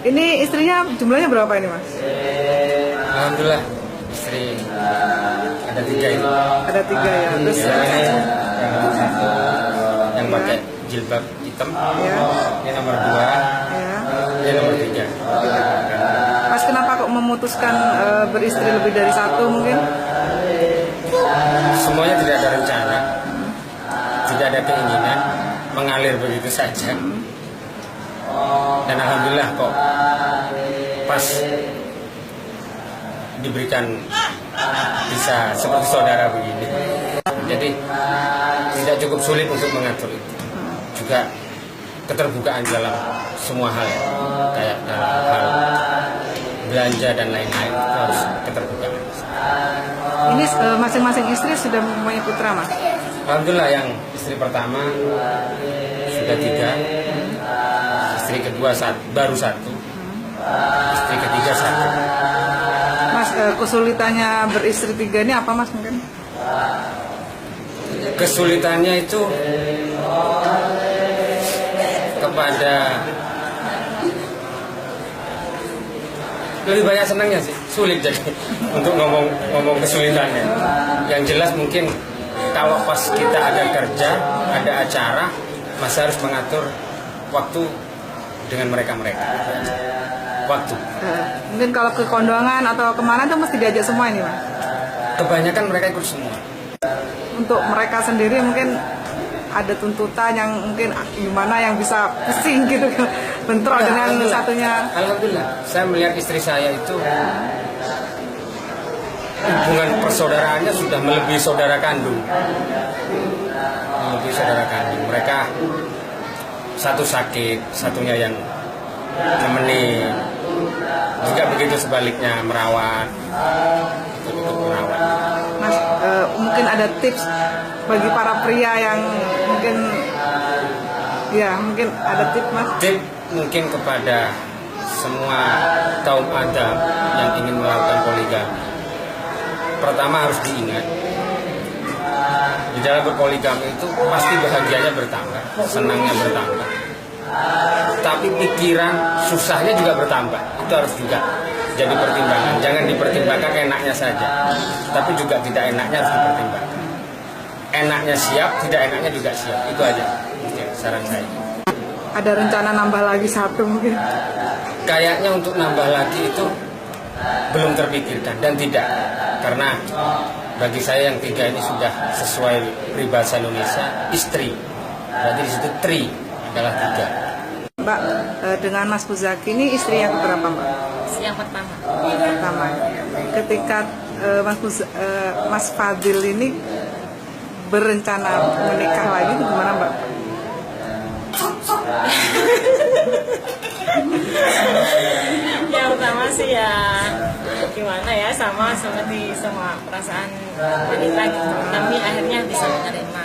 Ini istrinya jumlahnya berapa ini, Mas? Alhamdulillah istri ada 3 ini. Ada 3 ya. Terus Yang satu yang pakai jilbab hitam, ya. ini nomor 2, Ya. ini nomor 3. Mas kenapa kok memutuskan beristri lebih dari 1 mungkin? Semuanya tidak ada rencana, tidak ada keinginan, mengalir begitu saja. Dan alhamdulillah kok pas diberikan bisa seperti saudara begini. Jadi tidak cukup sulit untuk mengatur itu. Juga keterbukaan dalam semua hal, kayak dalam hal belanja dan lain-lain itu harus keterbukaan. Ini masing-masing istri sudah mempunyai putra, Mas? Alhamdulillah yang istri pertama sudah 3, istri kedua baru 1, istri ketiga 1. Mas, kesulitannya beristri 3 ini apa, Mas, mungkin? Kesulitannya itu kepada lebih banyak senangnya sih, sulit jadi untuk ngomong kesulitannya. Yang jelas mungkin kalau pas kita ada kerja, ada acara, masih harus mengatur waktu dengan mereka. Waktu. Mungkin kalau ke kondangan atau kemana tuh mesti diajak semua ini, Mas? Kebanyakan mereka ikut semua. Untuk mereka sendiri mungkin ada tuntutan yang mungkin gimana yang bisa pusing gitu, bentrok dengan satunya. Alhamdulillah, saya melihat istri saya itu hubungan persaudaraannya sudah melebihi saudara kandung. Mereka satu sakit, satunya yang nemenin. Juga begitu sebaliknya merawat. Mas, mungkin ada tips bagi para pria yang mungkin ada tips, Mas? Tip mungkin kepada semua kaum Adam yang ingin melakukan poligami. Pertama harus diingat, di dalam berpoligami itu pasti bahagianya bertambah, senangnya bertambah. Tapi pikiran susahnya juga bertambah. Itu harus juga jadi pertimbangan. Jangan dipertimbangkan enaknya saja, tapi juga tidak enaknya harus dipertimbangkan. Enaknya siap, tidak enaknya juga siap. Itu aja saran saya. Ada rencana nambah lagi 1 mungkin? Kayaknya untuk nambah lagi itu belum terpikirkan dan tidak. Karena bagi saya yang 3 ini sudah sesuai peribahasa Indonesia, istri. Berarti di situ tri adalah 3. Mbak, dengan Mas Muzaki ini istri yang keberapa, Mbak? Istri yang pertama. Pertama. Ketika Mas Fadil ini berencana menikah lagi, gimana, Mbak? Yang pertama sih ya gimana ya, sama seperti semua perasaan wanita gitu. Kami akhirnya bisa menerima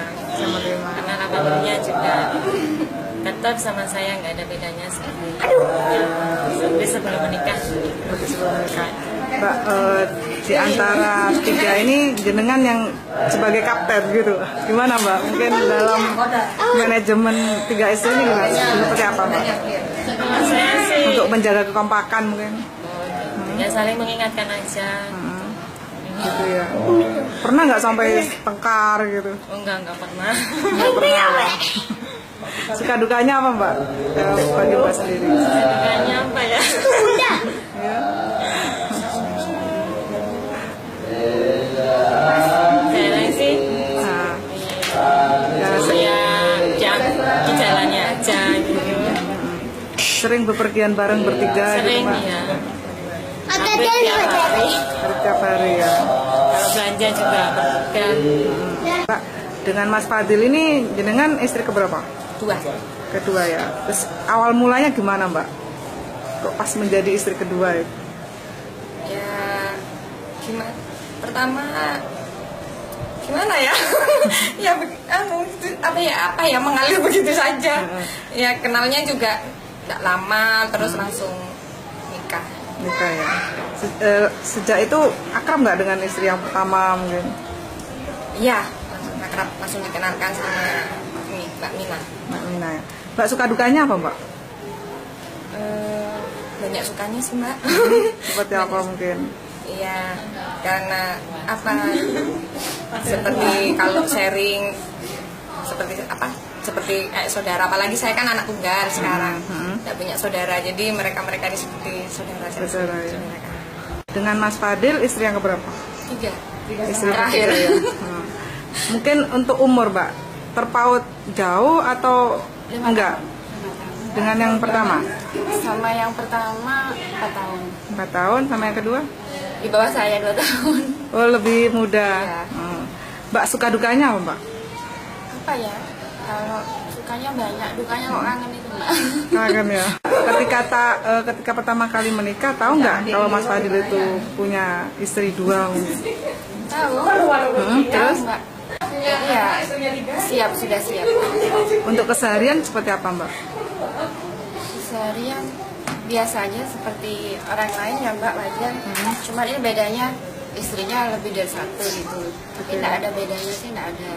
karena alhamdulillah juga tetap sama saya nggak ada bedanya seperti sebelum menikah. Mbak, di antara 3 ini jenengan yang sebagai kapten gitu, gimana, Mbak? Mungkin dalam manajemen 3 istri ini gimana? Seperti apa, Mbak? Saya sih Untuk menjaga kekompakan mungkin? ya saling mengingatkan aja. Gitu ya. Pernah nggak sampai tengkar gitu? Oh, enggak pernah. Nggak pernah. Suka dukanya apa, Mbak? Bagi Mbak sendiri? Dukanya apa ya? Ya. Kayaknya sih Nah, ya di jalannya aja gitu. sering bepergian bareng bertiga gitu, Sering Mbak? ya. Hampir tiap hari. Setiap hari ya. Kalau belanja juga berpegang. Mbak, dengan Mas Fadil ini jenengan istri keberapa? 2. Kedua ya. Terus awal mulanya gimana, Mbak? Kok pas menjadi istri kedua ya? Ya gimana? Pertama gimana ya? Ya apa ya mengalir begitu saja. Ya kenalnya juga tidak lama, terus langsung nikah. Nikah ya. Sejak itu akrab nggak dengan istri yang pertama mungkin? Iya, langsung akrab, langsung dikenalkan sama Mbak Mina. Mbak Mina ya. Mbak, suka dukanya apa, Mbak? banyak sukanya sih Mbak. Seperti apa mungkin? Iya, karena apa? Seperti kalau sharing, seperti apa? Seperti kayak saudara. Apalagi saya kan anak tunggal sekarang, tidak punya saudara. Jadi mereka ini seperti saudara saya. Saudara, ya. Dengan Mas Fadil istri yang keberapa? 3. Istri Terakhir. ketiga, ya. Mungkin untuk umur, Mbak, terpaut jauh atau enggak? Dengan yang pertama? Sama yang pertama 4 tahun. 4 tahun, sama yang kedua? Di bawah saya 2 tahun. Oh, lebih muda. Iya. Mbak, suka dukanya apa, Mbak? Apa ya? Kalau sukanya banyak, dukanya kok kangen itu Mbak. Kangen ya. Ketika pertama kali menikah, tahu nggak kalau Mas Fadil itu punya istri 2? Tahu? Terus? Mbak. Iya, sudah siap. Untuk keseharian seperti apa, Mbak? Seharian biasanya seperti orang lain ya Mbak, wajar. Cuma ini bedanya istrinya lebih dari 1 gitu. Tapi tidak ada bedanya sih, tidak ada.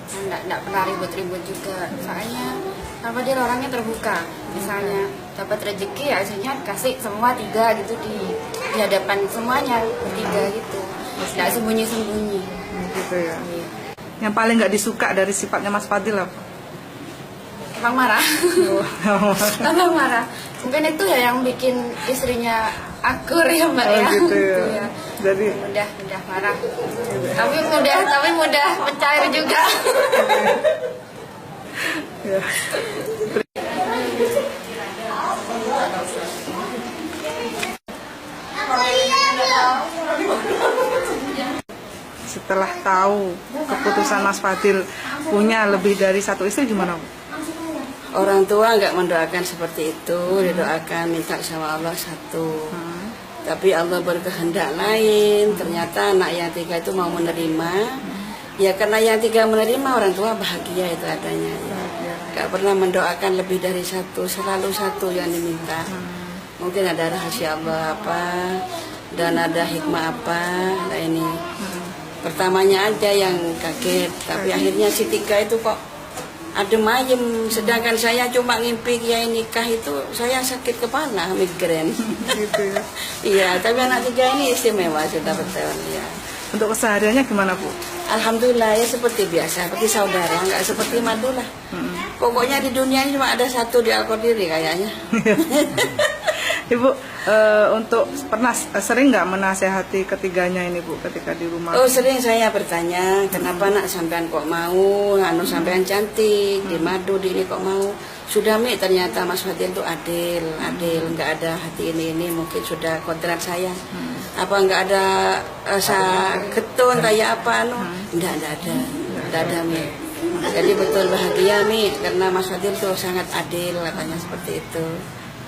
Tidak pernah ribut-ribut juga. Soalnya apa, dia orangnya terbuka. Misalnya dapat rezeki ya hasilnya kasih semua 3 gitu di hadapan semuanya 3 gitu. Tidak sembunyi-sembunyi. Gitu ya. Iya. Yang paling nggak disuka dari sifatnya Mas Fadil apa? Abang marah. Abang marah. Mungkin itu ya yang bikin istrinya akur ya Mbak ya. Gitu ya. Gitu ya. Jadi Mudah marah. Tapi mudah mencair juga. ya. Setelah tahu keputusan Mas Fadil punya lebih dari 1 istri, gimana, Bu? Orang tua nggak mendoakan seperti itu, didoakan minta sama Allah 1. Tapi Allah berkehendak lain. Ternyata anak yang 3 itu mau menerima. Ya karena yang 3 menerima, orang tua bahagia itu adanya. Nggak pernah mendoakan lebih dari 1, selalu 1 yang diminta. Mungkin ada rahasia Allah apa, dan ada hikmah apa. Nah ini pertamanya aja yang kaget, tapi akhirnya si 3 itu kok adem ayem, sedangkan saya cuma ngimpi kiai nikah itu saya sakit kepala, migrain. Gitu ya. Iya, tapi anak 3 ini istimewa, sudah betul ya. Untuk kesehariannya gimana, Bu? Alhamdulillah ya seperti biasa, seperti saudara, nggak seperti madu lah. Pokoknya di dunia ini cuma ada 1 di Al-Qadiri kayaknya. Ibu, untuk pernah sering nggak menasehati ketiganya ini, Bu, ketika di rumah? Oh sering saya bertanya, kenapa nak sampean kok mau, sampean cantik, di madu di ini kok mau. Sudah Mi, ternyata Mas Fadil itu adil, nggak ada hati ini mungkin sudah kodrat saya. Apa nggak ada rasa ketun kayak apa, nggak ada Mi. Jadi betul bahagia Mi, karena Mas Fadil itu sangat adil, katanya seperti itu.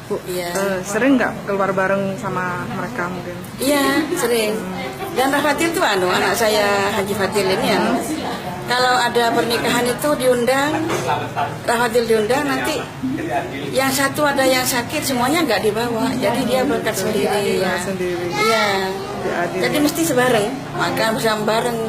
Bu, Iya. Sering nggak keluar bareng sama mereka mungkin? Iya, sering. Dan Rafatil tuh anak saya Haji Fatil ini ya. Kalau ada pernikahan itu diundang, Rafatil diundang, nanti yang 1 ada yang sakit semuanya nggak dibawa. Jadi dia berangkat sendiri ya. Sendiri. Iya. Diadil. Jadi mesti sebareng, makan bersama bareng.